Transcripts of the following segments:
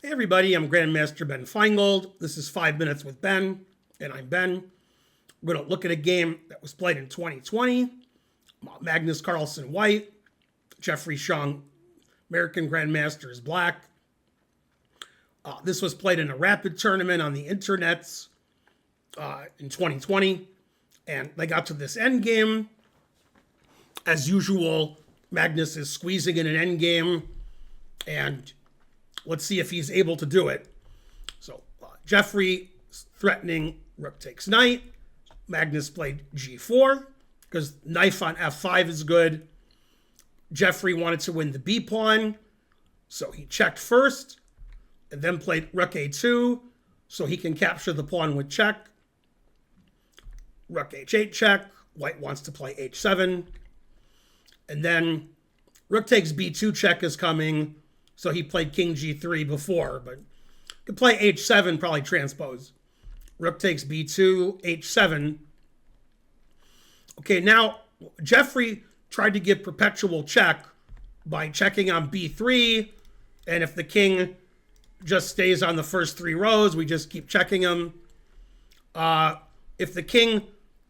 Hey everybody, I'm Grandmaster Ben Feingold. This is 5 Minutes with Ben, and I'm Ben. We're going to look at a game that was played in 2020. Magnus Carlsen white, Jeffery Xiong, American Grandmaster is black. This was played in a rapid tournament on the internets in 2020, and they got to this end game. As usual, Magnus is squeezing in an end game, and let's see if he's able to do it. So Jeffery threatening rook takes knight. Magnus played g4 because knife on f5 is good. Jeffery wanted to win the b pawn, so he checked first and then played rook a2 so he can capture the pawn with check. Rook h8 check. White wants to play h7. And then rook takes b2 check is coming. So he played king g3 before, but could play h7, probably transpose. Rook takes b2, h7. Okay, now Jeffery tried to give perpetual check by checking on b3, and if the king just stays on the first 3 rows, we just keep checking him. If the king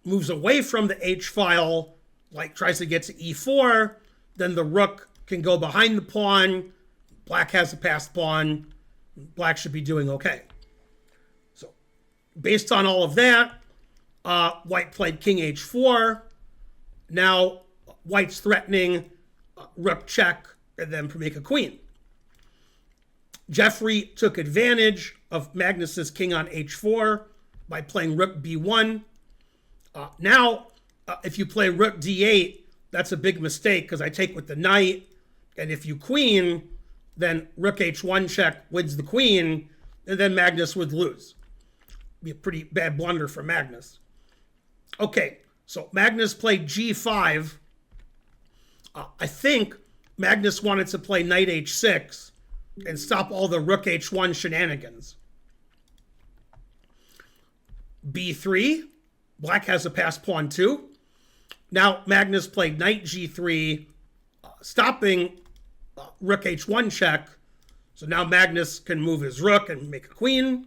moves away from the h file, like tries to get to e4, then the rook can go behind the pawn. Black has a passed pawn. Black should be doing okay. So based on all of that, white played king h4. Now white's threatening rook check and then make a queen. Jeffery took advantage of Magnus's king on h4 by playing rook b1. Now, if you play rook d8, that's a big mistake because I take with the knight. And if you queen, then rook h1 check wins the queen, and then Magnus would lose. Be a pretty bad blunder for Magnus. Okay, so Magnus played g5. I think Magnus wanted to play knight h6 and stop all the rook h1 shenanigans. b3, black has a passed pawn too. Now Magnus played knight g3, stopping rook h1 check. So now Magnus can move his rook and make a queen.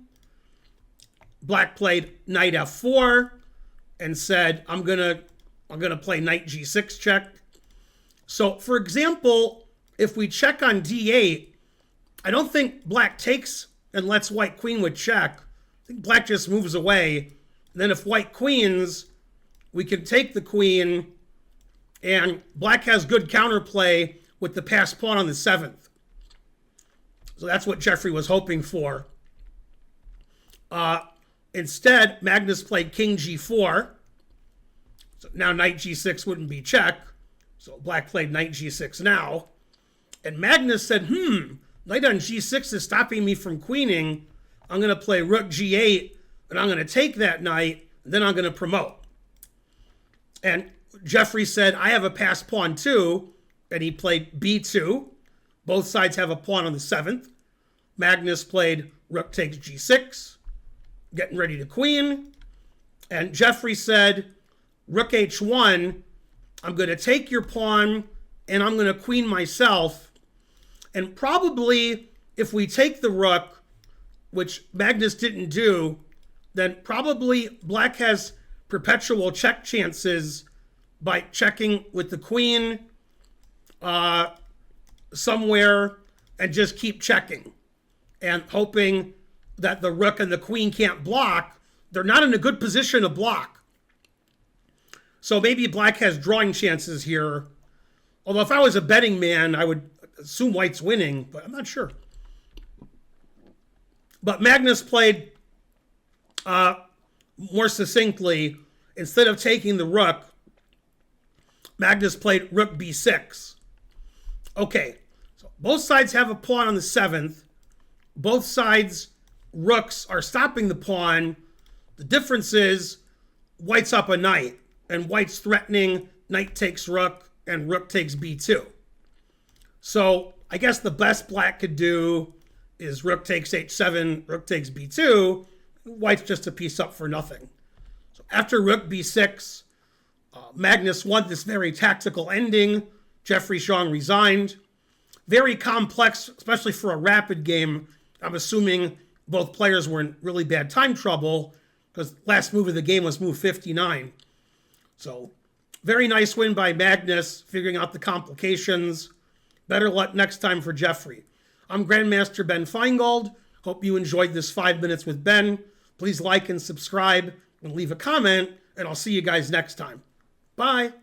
Black played knight f4 and said, I'm gonna play knight g6 check. So for example, if we check on d8, I don't think black takes and lets white queen with check. I think black just moves away. And then if white queens, we can take the queen, and black has good counterplay with the passed pawn on the 7th. So that's what Jeffery was hoping for. Instead, Magnus played king g4. So now knight g6 wouldn't be check. So black played knight g6 now. And Magnus said, knight on g6 is stopping me from queening. I'm going to play rook g8, and I'm going to take that knight, and then I'm going to promote. And Jeffery said, I have a passed pawn too. And he played b2. Both sides have a pawn on the 7th. Magnus played rook takes g6, getting ready to queen. And Jeffery said, rook h1, I'm going to take your pawn, and I'm going to queen myself. And probably if we take the rook, which Magnus didn't do, then probably black has perpetual check chances by checking with the queen somewhere and just keep checking and hoping that the rook and the queen can't block. They're not in a good position to block. So maybe black has drawing chances here. Although if I was a betting man, I would assume white's winning, but I'm not sure. But Magnus played more succinctly. Instead of taking the rook, Magnus played rook b6. Okay, so both sides have a pawn on the 7th. Both sides' rooks are stopping the pawn. The difference is white's up a knight, and white's threatening knight takes rook, and rook takes b2. So I guess the best black could do is rook takes h7, rook takes b2. White's just a piece up for nothing. So after rook b6, Magnus won this very tactical ending. Jeffery Xiong resigned. Very complex, especially for a rapid game. I'm assuming both players were in really bad time trouble because last move of the game was move 59. So very nice win by Magnus, figuring out the complications. Better luck next time for Jeffery. I'm Grandmaster Ben Feingold. Hope you enjoyed this 5 minutes with Ben. Please like and subscribe and leave a comment, and I'll see you guys next time. Bye.